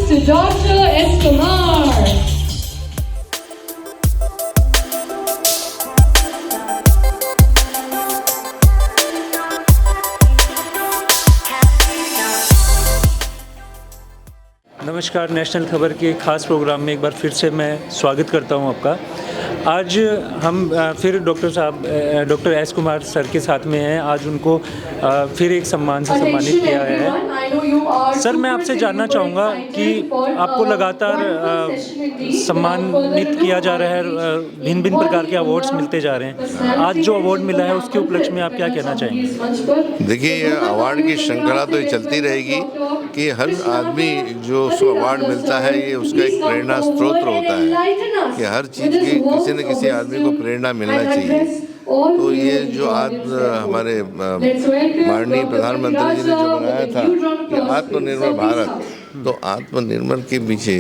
to Dr. S. Kumar. नमस्कार, national खबर के खास प्रोग्राम में एक बार फिर से मैं स्वागत करता हूं आपका। आज हम फिर डॉक्टर एस कुमार सर के साथ में हैं। आज उनको फिर एक सम्मान से सम्मानित किया है। सर, मैं आपसे जानना चाहूँगा कि आपको लगातार सम्मानित किया जा रहा है, भिन्न भिन्न प्रकार के अवार्ड्स मिलते जा रहे हैं। आज जो अवार्ड मिला है उसके उपलक्ष्य में आप क्या कहना चाहेंगे? देखिए, ये अवार्ड की श्रृंखला तो ये चलती रहेगी कि हर आदमी जो उसको अवार्ड मिलता है ये उसका एक प्रेरणा स्रोत होता है कि हर चीज़ की किसी न किसी आदमी को प्रेरणा मिलना चाहिए। तो ये जो आज हमारे माननीय प्रधानमंत्री जी ने जो बनाया था कि आत्मनिर्भर भारत, तो आत्मनिर्भर के पीछे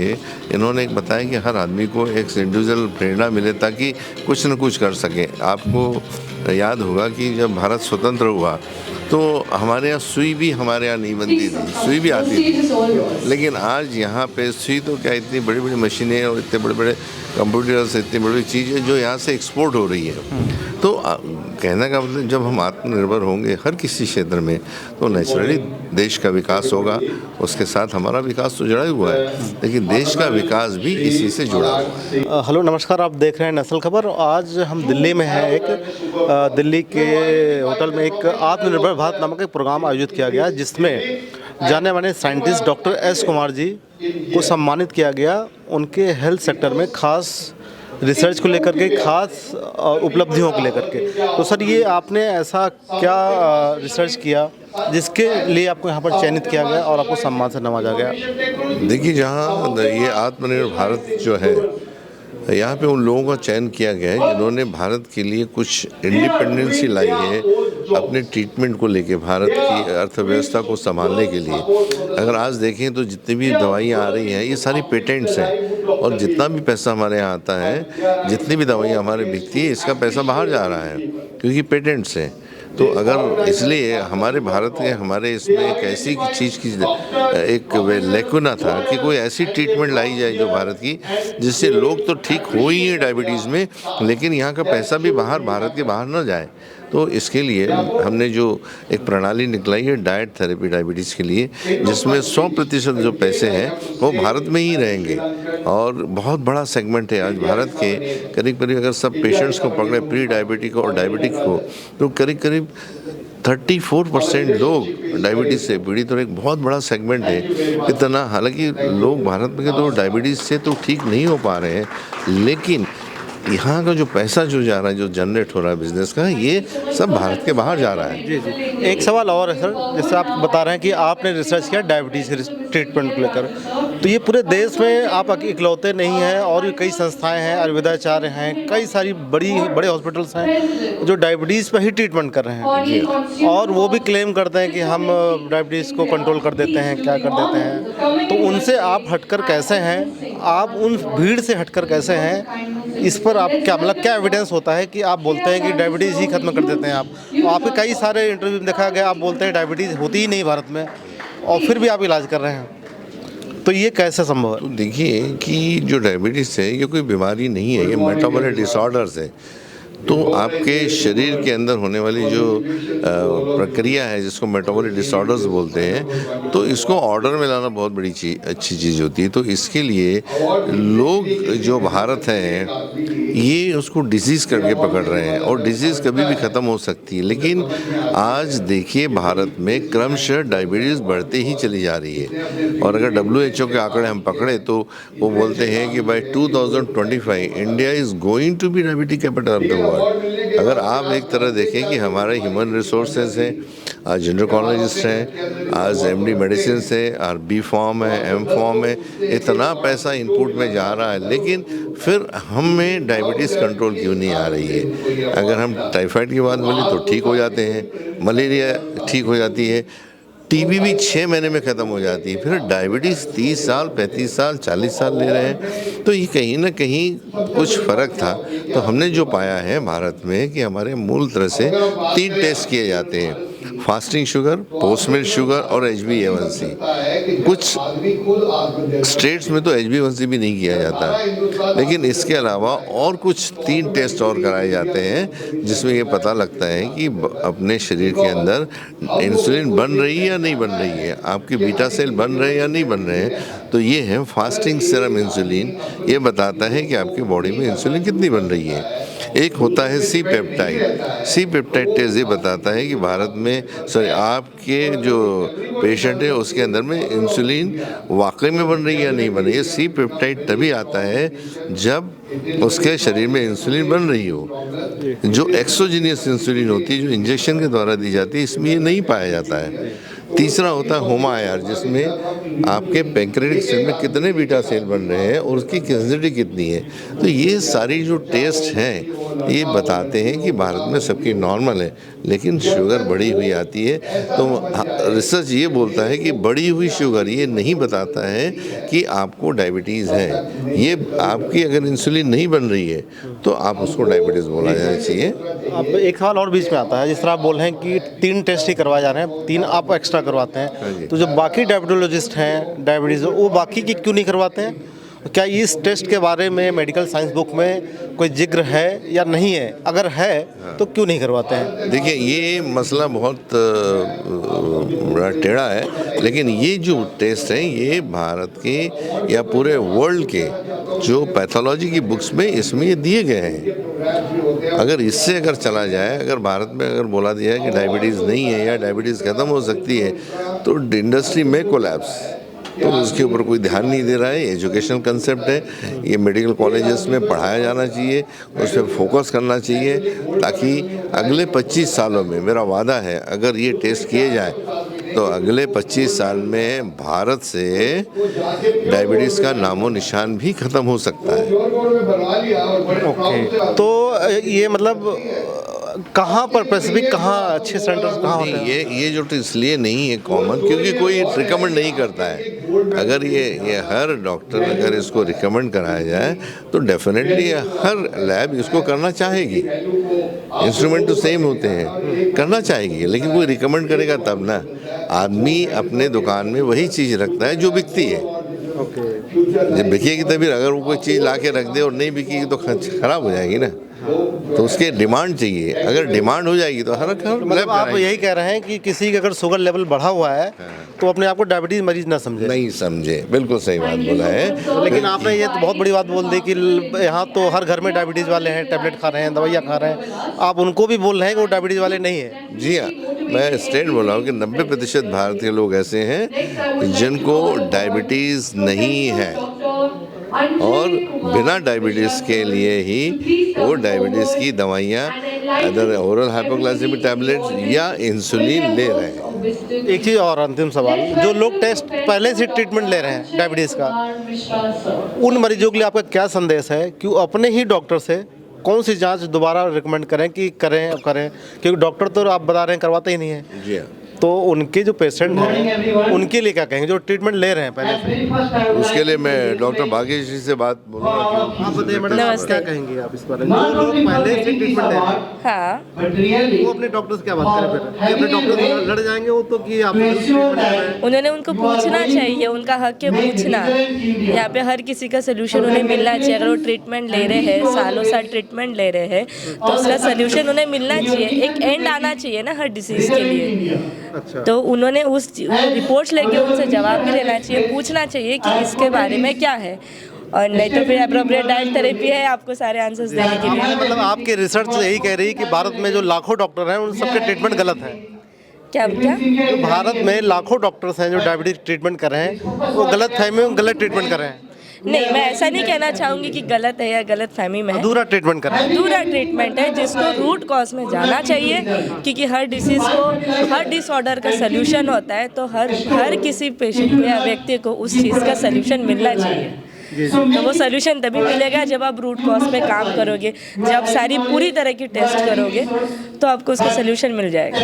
इन्होंने एक बताया कि हर आदमी को एक इंडिविजुअल प्रेरणा मिले ताकि कुछ न कुछ कर सके। आपको याद होगा कि जब भारत स्वतंत्र हुआ तो हमारे यहाँ सुई भी हमारे यहाँ नहीं बनती थी, सुई भी आती थी, लेकिन आज यहाँ पे सुई तो क्या, इतनी बड़ी बड़ी मशीनें और इतने बड़े बड़े कंप्यूटर्स, इतनी बड़ी चीज़ें जो यहाँ से एक्सपोर्ट हो रही है। तो कहने का मतलब जब हम आत्मनिर्भर होंगे हर किसी क्षेत्र में तो नेचुरली देश का विकास होगा। उसके साथ हमारा विकास तो जुड़ा हुआ है, लेकिन देश का विकास भी इसी से जुड़ा हुआ है। हेलो, नमस्कार, आप देख रहे हैं नेशनल खबर। आज हम दिल्ली में हैं। दिल्ली के होटल में एक आत्मनिर्भर भारत नामक एक प्रोग्राम आयोजित किया गया जिसमें जाने माने scientist doctor S Kumar ji को सम्मानित किया गया। उनके हेल्थ सेक्टर में खास रिसर्च को लेकर के, खास उपलब्धियों को लेकर के। तो सर, ये आपने ऐसा क्या रिसर्च किया जिसके लिए आपको यहाँ पर चयनित किया गया और आपको सम्मान से नवाजा गया? देखिए, जहाँ ये आत्मनिर्भर भारत जो है, यहाँ पे उन लोगों का चयन किया गया है जिन्होंने भारत के लिए कुछ इंडिपेंडेंसी लाई है अपने ट्रीटमेंट को लेके, भारत की अर्थव्यवस्था को संभालने के लिए। अगर आज देखें तो जितनी भी दवाइयाँ आ रही हैं ये सारी पेटेंट्स हैं, और जितना भी पैसा हमारे यहाँ आता है, जितनी भी दवाइयाँ हमारे बिकती है, इसका पैसा बाहर जा रहा है क्योंकि पेटेंट्स हैं। तो अगर इसलिए हमारे भारत के हमारे इसमें एक ऐसी चीज़ की एक लेकुना था कि कोई ऐसी ट्रीटमेंट लाई जाए जो भारत की, जिससे लोग तो ठीक हो ही हैं डायबिटीज़ में, लेकिन यहाँ का पैसा भी बाहर, भारत के बाहर ना जाए। तो इसके लिए हमने जो एक प्रणाली निकलाई है डाइट थेरेपी डायबिटीज़ के लिए, जिसमें 100% जो पैसे हैं वो भारत में ही रहेंगे। और बहुत बड़ा सेगमेंट है आज भारत के, करीब करीब अगर सब पेशेंट्स को पकड़े, प्री डायबिटिक और डायबिटिक को, तो करीब करीब 34% लोग डायबिटीज़ से पीड़ित, और एक बहुत बड़ा सेगमेंट है इतना। हालांकि लोग भारत में तो डायबिटीज़ से तो ठीक नहीं हो पा रहे हैं, लेकिन यहाँ का जो पैसा जो जा रहा है, जो जनरेट हो रहा है बिजनेस का, ये सब भारत के बाहर जा रहा है। जी जी, एक सवाल और है सर, जैसे आप बता रहे हैं कि आपने रिसर्च किया डायबिटीज़ ट्रीटमेंट को लेकर, तो ये पूरे देश में आप इकलौते नहीं हैं, और भी कई संस्थाएं हैं, आयुर्वेदाचार्य हैं, कई सारी बड़े हॉस्पिटल्स हैं जो डायबिटीज़ पर ही ट्रीटमेंट कर रहे हैं, और वो भी क्लेम करते हैं कि हम डायबिटीज़ को कंट्रोल कर देते हैं, क्या कर देते हैं। तो उनसे आप हटकर कैसे हैं, आप उन भीड़ से हटकर कैसे हैं, इस पर आप क्या, मतलब क्या एविडेंस होता है कि आप बोलते हैं कि डायबिटीज़ ही खत्म कर देते हैं आप? आपके कई सारे इंटरव्यू में देखा गया, आप बोलते हैं डायबिटीज़ होती ही नहीं भारत में, और फिर भी आप इलाज कर रहे हैं। तो ये कैसे संभव है? तो देखिए कि जो डायबिटीज़ है ये कोई बीमारी नहीं है, ये मेटाबॉलिक डिसऑर्डर्स है। तो आपके शरीर के अंदर होने वाली जो प्रक्रिया है जिसको मेटाबॉलिक डिसऑर्डर्स बोलते हैं, तो इसको ऑर्डर में लाना बहुत बड़ी अच्छी चीज़ होती है। तो इसके लिए लोग जो भारत हैं ये उसको डिजीज़ करके पकड़ रहे हैं, और डिजीज़ कभी भी ख़त्म हो सकती है। लेकिन आज देखिए भारत में क्रमशः डायबिटीज़ बढ़ते ही चली जा रही है, और अगर WHO के आंकड़े हम पकड़े तो वो बोलते हैं कि by 2025 India is going to be diabetic capital of the world. अगर आप एक तरह देखें कि हमारे ह्यूमन रिसोर्सेज हैं, आज एंडोक्राइनोलॉजिस्ट हैं, आज MD मेडिसिन है, और B फॉर्म है, M फॉर्म है, इतना पैसा इनपुट में जा रहा है, लेकिन फिर हम में डायबिटीज़ कंट्रोल क्यों नहीं आ रही है? अगर हम टाइफाइड की बात बोलें तो ठीक हो जाते हैं, मलेरिया ठीक हो जाती है, TB भी 6 महीने में ख़त्म हो जाती है, फिर डायबिटीज़ 30 साल, 35 साल, 40 साल ले रहे हैं। तो ये कहीं ना कहीं कुछ फ़र्क था। तो हमने जो पाया है भारत में कि हमारे मूल तरह से 3 टेस्ट किए जाते हैं, फास्टिंग शुगर, पोस्ट मील शुगर और HbA1c। कुछ स्टेट्स में तो HbA1c भी नहीं किया जाता, लेकिन इसके अलावा और कुछ 3 टेस्ट और कराए जाते हैं जिसमें ये पता लगता है कि अपने शरीर के अंदर इंसुलिन बन रही है या नहीं बन रही है, आपके बीटा सेल बन रहे हैं या नहीं बन रहे हैं। तो ये है फास्टिंग सीरम इंसुलिन, ये बताता है कि आपकी बॉडी में इंसुलिन कितनी बन रही है। एक होता है सी पेप्टाइड टेस्ट, ये बताता है कि भारत में आपके जो पेशेंट है उसके अंदर में इंसुलिन वाकई में बन रही है या नहीं बन रही है। सी पेप्टाइड तभी आता है जब उसके शरीर में इंसुलिन बन रही हो। जो एक्सोजीनियस इंसुलिन होती है, जो इंजेक्शन के द्वारा दी जाती है, इसमें ये नहीं पाया जाता है। तीसरा होता है होमा IR, जिसमें आपके पैंक्रेटिक सेल में कितने बीटा सेल बन रहे हैं और उसकी कैपेसिटी कितनी है। तो ये सारी जो टेस्ट हैं ये बताते हैं कि भारत में सबकी नॉर्मल है, लेकिन शुगर बढ़ी हुई आती है। तो रिसर्च ये बोलता है कि बढ़ी हुई शुगर ये नहीं बताता है कि आपको डायबिटीज़ है। ये आपकी अगर इंसुलिन नहीं बन रही है तो आप उसको डायबिटीज़ बोला जाना चाहिए। अब एक सवाल और बीच में आता है, जिस तरह आप बोल रहे हैं कि 3 टेस्ट ही करवाए जा रहे हैं, 3 आप एक्स्ट्रा करवाते हैं, तो जो बाकी डायबिटोलॉजिस्ट हैं डायबिटीज़, वो बाकी की क्यों नहीं करवाते हैं? क्या इस टेस्ट के बारे में मेडिकल साइंस बुक में कोई जिक्र है या नहीं है? अगर है तो क्यों नहीं करवाते हैं? देखिए, ये मसला बहुत बड़ा टेढ़ा है, लेकिन ये जो टेस्ट हैं ये भारत के या पूरे वर्ल्ड के जो पैथोलॉजी की बुक्स में इसमें ये दिए गए हैं। अगर चला जाए, अगर भारत में अगर बोला दिया है कि डायबिटीज़ नहीं है या डायबिटीज़ ख़त्म हो सकती है, तो इंडस्ट्री में कोलैप्स, तो उसके ऊपर कोई ध्यान नहीं दे रहा है। एजुकेशनल कंसेप्ट है, ये मेडिकल कॉलेजेस में पढ़ाया जाना चाहिए, उस पर फोकस करना चाहिए, ताकि अगले 25 सालों में, मेरा वादा है, अगर ये टेस्ट किए जाए तो अगले 25 साल में भारत से डायबिटीज़ का नामो निशान भी ख़त्म हो सकता है। ओके, तो ये मतलब कहाँ पर स्पेसिफिक, कहाँ अच्छे सेंटर्स कहाँ होते हैं? ये जो इसलिए नहीं है कॉमन, क्योंकि कोई रिकमेंड नहीं करता है। अगर ये हर डॉक्टर अगर इसको रिकमेंड कराया जाए तो डेफिनेटली हर लैब इसको करना चाहेगी। इंस्ट्रूमेंट तो सेम होते हैं, करना चाहेगी, लेकिन कोई रिकमेंड करेगा तब ना। आदमी अपने दुकान में वही चीज़ रखता है जो बिकती है। जब बिकेगी तभी, अगर वो कोई चीज़ ला के रख दे और नहीं बिकेगी तो खराब हो जाएगी ना। तो उसके डिमांड चाहिए, अगर डिमांड हो जाएगी तो हर मतलब आप यही कह रहे हैं कि किसी का अगर शुगर लेवल बढ़ा हुआ है तो अपने आप को डायबिटीज मरीज ना समझे? नहीं समझे, बिल्कुल सही बात बोला है। लेकिन आपने ये तो बहुत बड़ी बात बोल दी कि यहाँ तो हर घर में डायबिटीज़ वाले हैं, टैबलेट खा रहे हैं, दवाइयाँ खा रहे हैं, आप उनको भी बोल रहे हैं कि वो डायबिटीज़ वाले नहीं है? जी हाँ, मैं स्टैंड बोल रहा हूँ कि 90% भारतीय लोग ऐसे हैं जिनको डायबिटीज़ नहीं है, और बिना डायबिटीज़ के लिए ही वो डायबिटीज़ की दवाइयाँ, अदर ओरल हाइपोग्लाइसेमिक टैबलेट्स या इंसुलिन ले रहे हैं। एक चीज़ और, अंतिम सवाल, जो लोग टेस्ट पहले से ट्रीटमेंट ले रहे हैं डायबिटीज़ का, उन मरीजों के लिए आपका क्या संदेश है कि वो अपने ही डॉक्टर से कौन सी जांच दोबारा रिकमेंड करें कि करें, क्योंकि डॉक्टर तो आप बता रहे हैं करवाते ही नहीं है। जी हाँ, तो उनके जो पेशेंट हैं उनके लिए क्या कहेंगे जो ट्रीटमेंट ले रहे हैं पहले से? उसके लिए मैं डॉक्टर भाग्यश्री से बात बोलूँगा। आप बताइए मैडम, आप क्या कहेंगे आप इस बारे में? जो लोग पहले से ट्रीटमेंट ले रहे हैं, हाँ, वो अपने डॉक्टर से क्या बात करें फिर? अपने डॉक्टर से लड़ जाएंगे वो तो कि आप ट्रीटमेंट ले रहे हैं? उन्होंने उनको पूछना चाहिए, उनका हक है पूछना। यहाँ पे हर किसी का सोल्यूशन उन्हें मिलना चाहिए। अगर वो ट्रीटमेंट ले रहे हैं, सालों साल ट्रीटमेंट ले रहे हैं, तो उसका सोल्यूशन उन्हें मिलना चाहिए। एक एंड आना चाहिए ना हर डिसीज़ के लिए। अच्छा, तो उन्होंने उस रिपोर्ट्स लेके उनसे जवाब भी देना चाहिए, पूछना चाहिए कि इसके बारे में क्या है, और नहीं तो फिर अप्रोप्रिएट डाइट थेरेपी है आपको सारे आंसर्स देने के लिए। मतलब आपके रिसर्च यही कह रही है कि भारत में जो लाखों डॉक्टर हैं उन सबके ट्रीटमेंट गलत है? क्या? जो भारत में लाखों डॉक्टर्स हैं जो डायबिटीज ट्रीटमेंट कर रहे हैं वो गलत फहमी में गलत ट्रीटमेंट कर रहे हैं? नहीं, मैं ऐसा नहीं कहना चाहूँगी कि गलत है या गलत फहमी में है। अधूरा ट्रीटमेंट कर रहे हैं? अधूरा ट्रीटमेंट है, जिसको रूट कॉज में जाना चाहिए, क्योंकि हर डिसीज़ को, हर डिसऑर्डर का सलूशन होता है, तो हर किसी पेशेंट या व्यक्ति को उस चीज़ का सलूशन मिलना चाहिए। तो वो सोल्यूशन तभी मिलेगा जब आप रूट कॉज पे काम करोगे, जब सारी पूरी तरह की टेस्ट करोगे तो आपको उसका सोल्यूशन मिल जाएगा।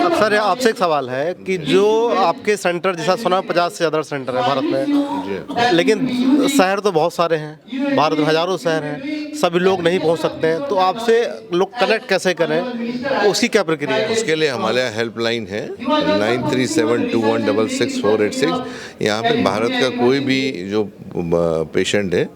अब सर आपसे एक सवाल है कि जो आपके सेंटर, जैसा सुना 50 से ज़्यादा सेंटर है भारत में, लेकिन शहर तो बहुत सारे हैं, भारत में हज़ारों शहर हैं, सभी लोग नहीं पहुंच सकते हैं, तो आपसे लोग कनेक्ट कैसे करें, उसकी क्या प्रक्रिया है? उसके लिए हमारे यहाँ हेल्पलाइन है 9372166486। यहाँ पे भारत का कोई भी जो पेशेंट है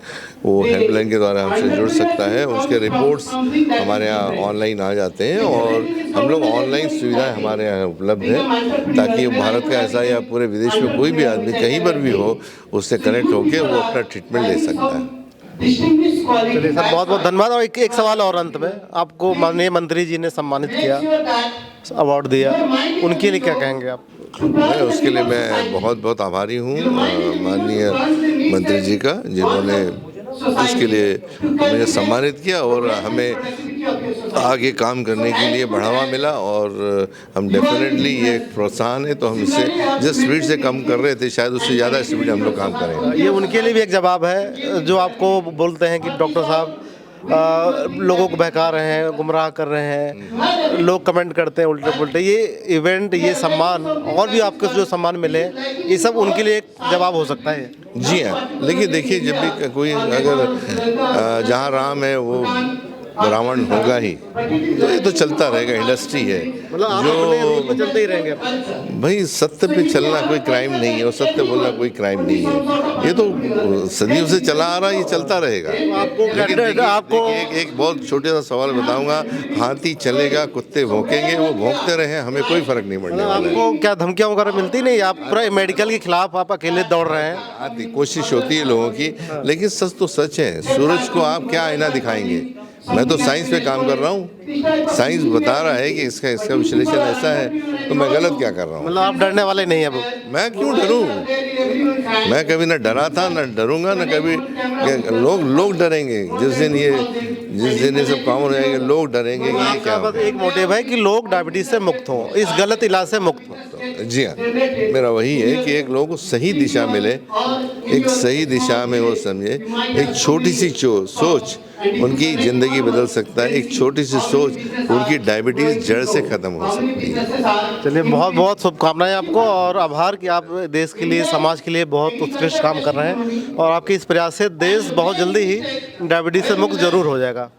वो हेल्पलाइन के द्वारा हमसे जुड़ सकता है। उसके रिपोर्ट्स हमारे यहाँ ऑनलाइन आ जाते हैं और हम लोग ऑनलाइन सुविधाएं हमारे यहाँ उपलब्ध है, ताकि भारत का ऐसा या पूरे विदेश में कोई भी आदमी कहीं पर भी हो उससे कनेक्ट होकर वो अपना ट्रीटमेंट ले सकता है। चलिए सर, बहुत बहुत धन्यवाद। और एक सवाल और अंत में, आपको माननीय मंत्री जी ने सम्मानित किया, अवार्ड दिया, उनके लिए क्या कहेंगे आप? मैं उसके लिए मैं बहुत बहुत आभारी हूँ माननीय मंत्री जी का, जिन्होंने इसके लिए मुझे सम्मानित किया और हमें आगे काम करने के लिए बढ़ावा मिला। और हम डेफिनेटली ये एक प्रोत्साहन है, तो हम इससे जिस स्पीड से काम कर रहे थे शायद उससे ज़्यादा स्पीड हम लोग काम करेंगे। ये उनके लिए भी एक जवाब है जो आपको बोलते हैं कि डॉक्टर साहब लोगों को बहका रहे हैं, गुमराह कर रहे हैं, लोग कमेंट करते हैं उल्टे पुल्टे। ये इवेंट, ये सम्मान और भी आपको जो सम्मान मिले, ये सब उनके लिए एक जवाब हो सकता है। जी हाँ, लेकिन देखिए, जब भी कोई अगर जहाँ राम है वो रावण होगा ही, तो ये तो चलता रहेगा, इंडस्ट्री है। मतलब आप अपने रूट पे चलते ही रहेंगे? भाई सत्य पे चलना कोई क्राइम नहीं है और सत्य बोलना कोई क्राइम नहीं है, ये तो सदियों से चला आ रहा है, ये चलता रहेगा। आपको एक बहुत छोटे सा सवाल बताऊंगा, हाथी चलेगा कुत्ते भौंकेंगे, वो भौंकते रहे, हमें कोई फर्क नहीं पड़ने वाला है। आपको क्या धमकियां वगैरह मिलती नहीं? आप पूरा मेडिकल के खिलाफ आप अकेले दौड़ रहे हैं। आती कोशिश होती है लोगों की, लेकिन सच तो सच है। सूरज को आप क्या आईना दिखाएंगे? मैं तो साइंस पे काम कर रहा हूँ, साइंस बता रहा है कि इसका विश्लेषण ऐसा है, तो मैं गलत क्या कर रहा हूँ? मतलब आप डरने वाले नहीं है अब? मैं क्यों डरूं? मैं कभी ना डरा था, ना डरूंगा, ना कभी। लोग डरेंगे जिस दिन ये सब काम हो जाएंगे, लोग डरेंगे कि ये क्या। बस एक मोटिव है कि लोग डायबिटीज से मुक्त हों, इस गलत इलाज से मुक्त हों। जी हाँ, मेरा वही है कि एक लोगों को सही दिशा मिले, एक सही दिशा में वो समझे। एक छोटी सी सोच उनकी ज़िंदगी बदल सकता है, एक छोटी सी सोच उनकी डायबिटीज़ जड़ से ख़त्म हो सकती है। चलिए, बहुत बहुत शुभकामनाएं आपको और आभार कि आप देश के लिए, समाज के लिए बहुत उत्कृष्ट काम कर रहे हैं और आपके इस प्रयास से देश बहुत जल्दी ही डायबिटीज़ से मुक्त जरूर हो जाएगा।